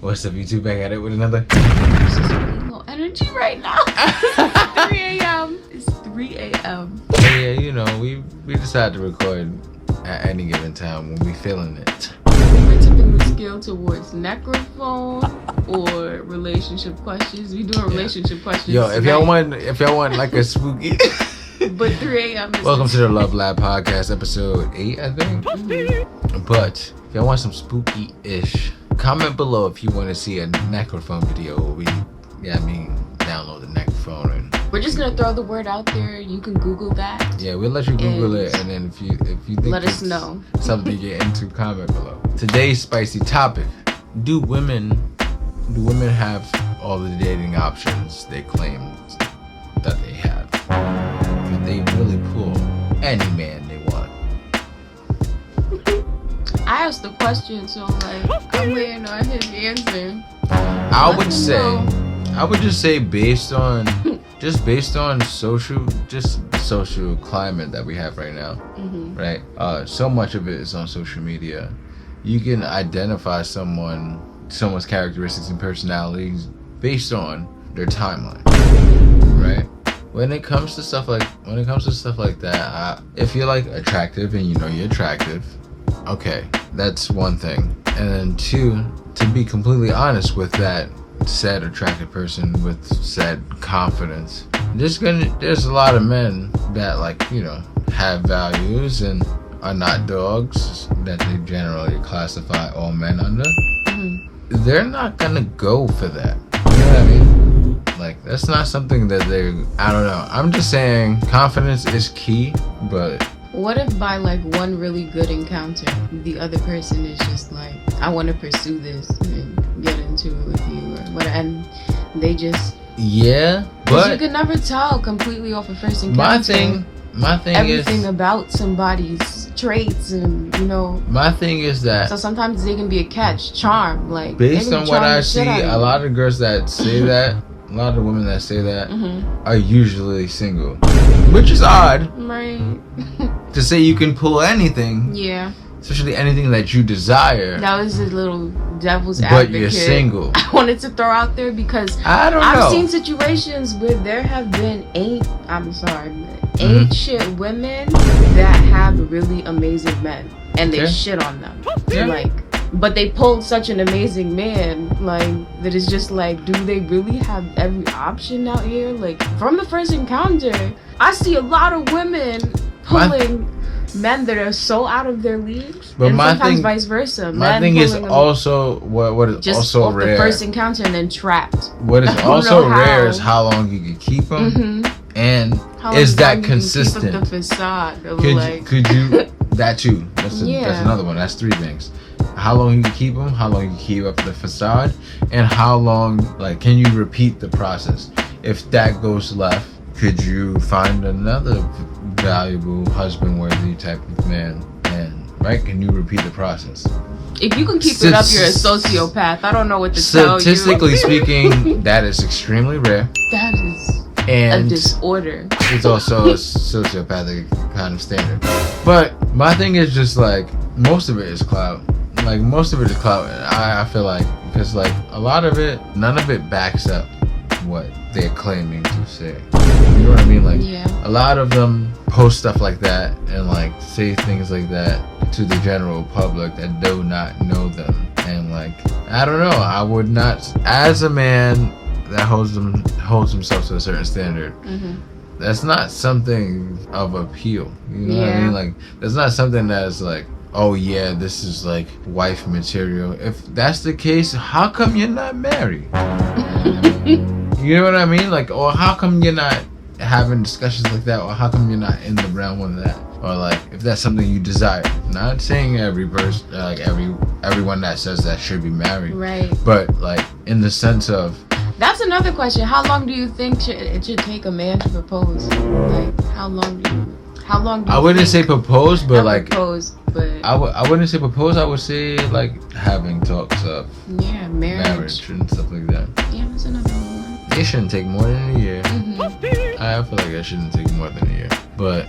What's up, YouTube? Back at it with another. This is really low energy right now. It's 3 a.m. It's 3 a.m. Yeah, you know, we decide to record at any given time when we feeling it. We're tipping the scale towards necrophone or relationship questions. We doing relationship questions. Yo, if y'all want like a spooky. But 3 a.m. is Welcome to the Love Lab podcast, episode 8, I think. Mm-hmm. But if y'all want some spooky-ish, comment below if you want to see a necrophone video where we, download the necrophone. And we're just gonna throw the word out there. You can Google that. yeah, we'll let you Google it, and then if you think let us it's know something you get into, comment below. Today's spicy topic: Do women have all the dating options they claim that they have? Can they really pull any man they want? I asked the question, so like I'm waiting on his answer. I would just say based on social climate that we have right now, right? So much of it is on social media. You can identify someone's characteristics and personalities based on their timeline, right? When it comes to stuff like that, if you're like attractive and you know you're attractive, okay, that's one thing. And then two, to be completely honest with that said attractive person with said confidence, there's a lot of men that have values and are not dogs that they generally classify all men under. They're not gonna go for that. You know what I mean? Like, that's not something that I don't know. I'm just saying confidence is key, but what if by like one really good encounter, the other person is just like, I want to pursue this and get into it with you or whatever, and they just but you could never tell completely off a first encounter. My thing everything is about somebody's traits, and my thing is that so sometimes they can be a catch, charm, like based on what I see, a lot of girls that say that, a lot of women that say that are usually single, which is odd, right? To say you can pull anything, especially anything that you desire. That was a little devil's advocate. But you're single. I wanted to throw out there because I've seen situations where there have been shit women that have really amazing men, and they shit on them. But they pulled such an amazing man, that is just do they really have every option out here? From the first encounter, I see a lot of women pulling men that are so out of their leagues, and sometimes vice versa. My thing is also what is just also off rare. The first encounter and then trapped. What is also rare is how long you can keep them, and is that consistent? Keep up the facade of could you that too? That's another one. That's 3 things. How long you can keep them, how long you can keep up the facade, and how long can you repeat the process? If that goes left, could you find another valuable husband-worthy type of man? And can you repeat the process? If you can keep it up, you're a sociopath. I don't know what to tell you. Statistically speaking, that is extremely rare. That is a disorder. It's also a sociopathic kind of standard. But my thing is just most of it is clout. Most of it is clout. I feel because a lot of it, none of it backs up what they're claiming to say. You know what I mean? A lot of them post stuff like that and say things like that to the general public that do not know them. And I don't know, I would not, as a man that holds himself to a certain standard, that's not something of appeal. You know what I mean? That's not something that's oh yeah, this is wife material. If that's the case, how come you're not married? You know what I mean? Or how come you're not having discussions like that? Or how come you're not in the realm of that? Or if that's something you desire. Not saying every person, everyone that says that should be married. Right. But in the sense of. That's another question. How long do you think it should take a man to propose? How long do you I wouldn't say propose, but propose, but I wouldn't say propose. I would say having talks of marriage and stuff like that. Yeah, that's another one. It shouldn't take more than a year. I feel it shouldn't take more than a year, but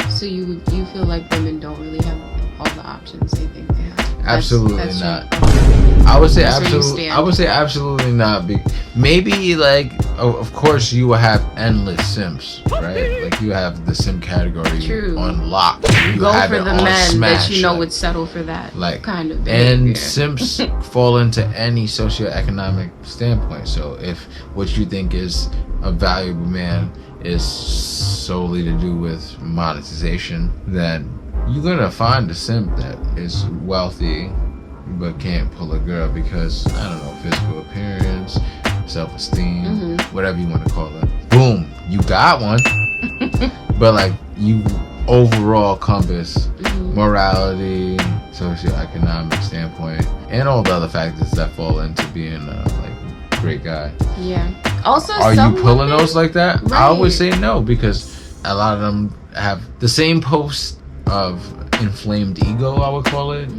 So you feel like women don't really have all the options they think they have. Absolutely That's not. your, I would say that's where you absolutely. stand. I would say absolutely not. Maybe like, of course, you will have endless simps, right? Like you have the simp category True. on lock. You go have for it the on men smash, that you know like- would settle for that like kind of behavior. And simps fall into any socioeconomic standpoint. So if what you think is a valuable man is solely to do with monetization, then you're gonna find a simp that is wealthy but can't pull a girl because, I don't know, physical appearance, self-esteem, whatever you want to call it. Boom, you got one. But like, you overall compass morality, socioeconomic standpoint, and all the other factors that fall into being a great guy. Yeah. Also, Are you pulling women, those like that? Right. I would say no, because a lot of them have the same post of inflamed ego, I would call it.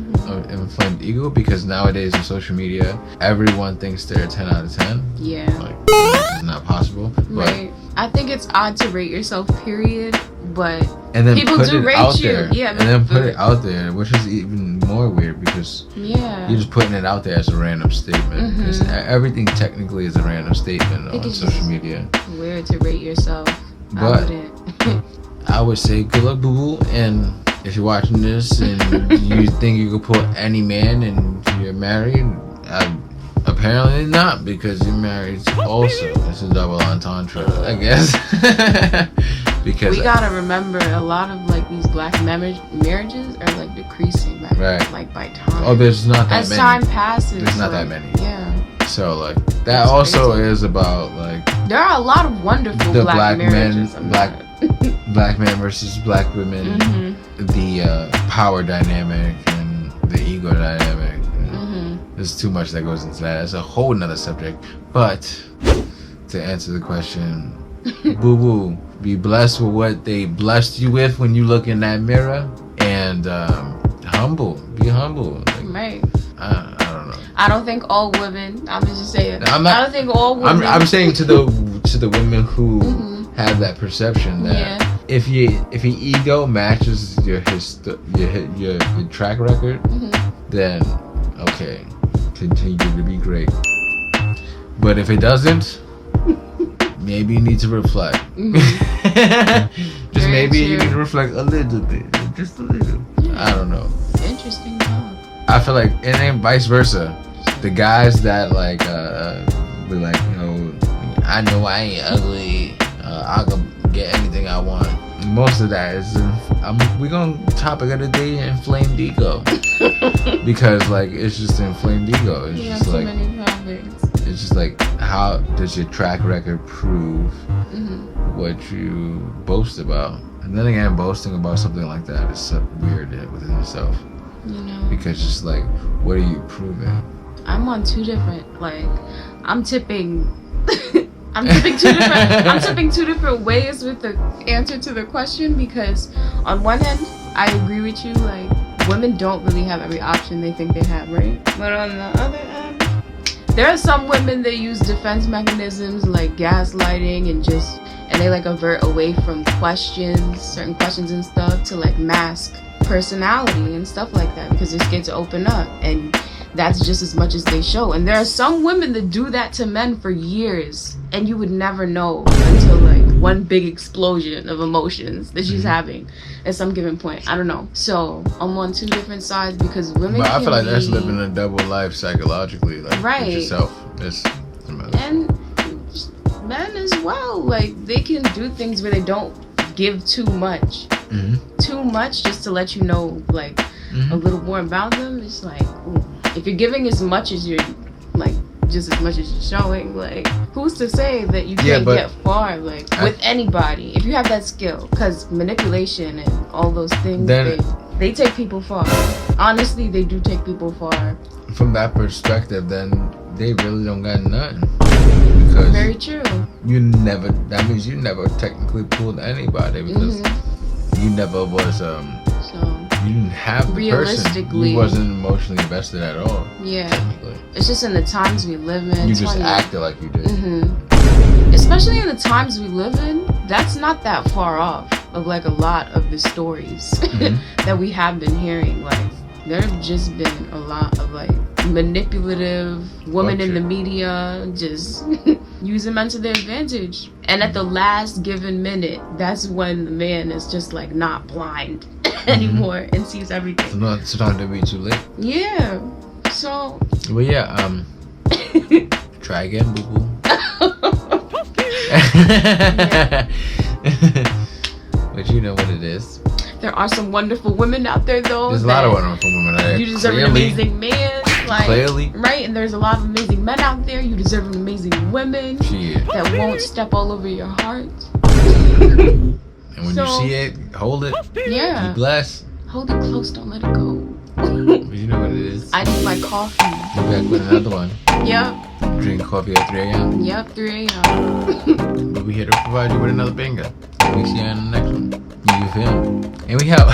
Inflamed ego, because nowadays in social media, everyone thinks they're a 10 out of 10. Yeah. Like, this is not possible. Right. I think it's odd to rate yourself, period. But And then people put do it rate out you. there. Yeah. And then put it out there, which is even more weird because Yeah. you're just putting it out there as a random statement. Because everything technically is a random statement on it's social just media. weird to rate yourself. I But wouldn't. I would say good luck, boo boo. And if you're watching this and you think you could pull any man and you're married, apparently not, because you're married also. It's a double entendre, I guess. Because we gotta remember, a lot of like these black marriages are like decreasing by by time. Oh, there's not that as many. time passes. There's not like, that many. Yeah. So like that That's also crazy. is about like There are a lot of wonderful the black black men, marriages. black men versus black women, the power dynamic and the ego dynamic. There's too much that goes into that. It's a whole nother subject. But to answer the question, boo boo, be blessed with what they blessed you with when you look in that mirror, and be humble. Like, Right. I don't know. I don't think all women. I'm just saying. I'm not- I don't think all women. I'm saying to the women who have that perception that if your ego matches your track record, then okay, continue to be great. But if it doesn't, maybe you need to reflect. Just Very maybe you true. need to reflect a little bit, just a little. I don't know. Interesting talk. I feel like, and then vice versa. The guys that like be like, I know I ain't ugly. I can get anything I want. Most of that is we gonna topic of the day, inflamed ego. Because like it's just inflamed ego. It's just so like many topics. it's just like, how does your track record prove what you boast about? And then again, boasting about something like that is so weird within itself. Because just like, what are you proving? I'm on two different, like, I'm tipping I'm tipping two different ways with the answer to the question, because on one hand, I agree with you, like, women don't really have every option they think they have, right? But on the other end, there are some women that use defense mechanisms like gaslighting and they like avert away from certain questions and stuff, to like mask personality and stuff like that, because they're scared to open up, and that's just as much as they show. And there are some women that do that to men for years, and you would never know until like one big explosion of emotions that she's having at some given point. I don't know. So I'm on two different sides, because women But I feel like can that's be- living a double life psychologically, like Right. with yourself. It's and men as well, like they can do things where they don't give too much just to let you know like a little more about them. It's like, ooh, if you're giving as much as you're like just as much as you're showing, like who's to say that you can't get far like with anybody if you have that skill? Because manipulation and all those things, they take people far. Honestly, they do take people far. From that perspective, then they really don't got nothing. Because very true. That means you never technically pulled anybody, because you never was you didn't have the person. You wasn't emotionally invested at all. Yeah. Technically. It's just in the times we live in. You just acted like you did. Especially in the times we live in, that's not that far off of like a lot of the stories that we have been hearing. Like there have just been a lot of like manipulative women in the media just using men to their advantage. And at the last given minute, that's when the man is just like not blind anymore and sees everything. Sometimes it'll be too late. Yeah. So. Well, yeah. Try again, boo boo. But you know what it is. There are some wonderful women out there, though. There's a lot of wonderful women out there. You deserve an amazing man. Like, clearly. Right? And there's a lot of amazing men out there. You deserve amazing women that won't step all over your heart. And when you see it, hold it. Yeah. Be blessed. Hold it close. Don't let it go. But you know what it is. I need my coffee. We're back with another one. Yep. Drink coffee at 3 a.m. Yep, 3 a.m. But we here to provide you with another banger. We see you in the next one. You feel me? And we help.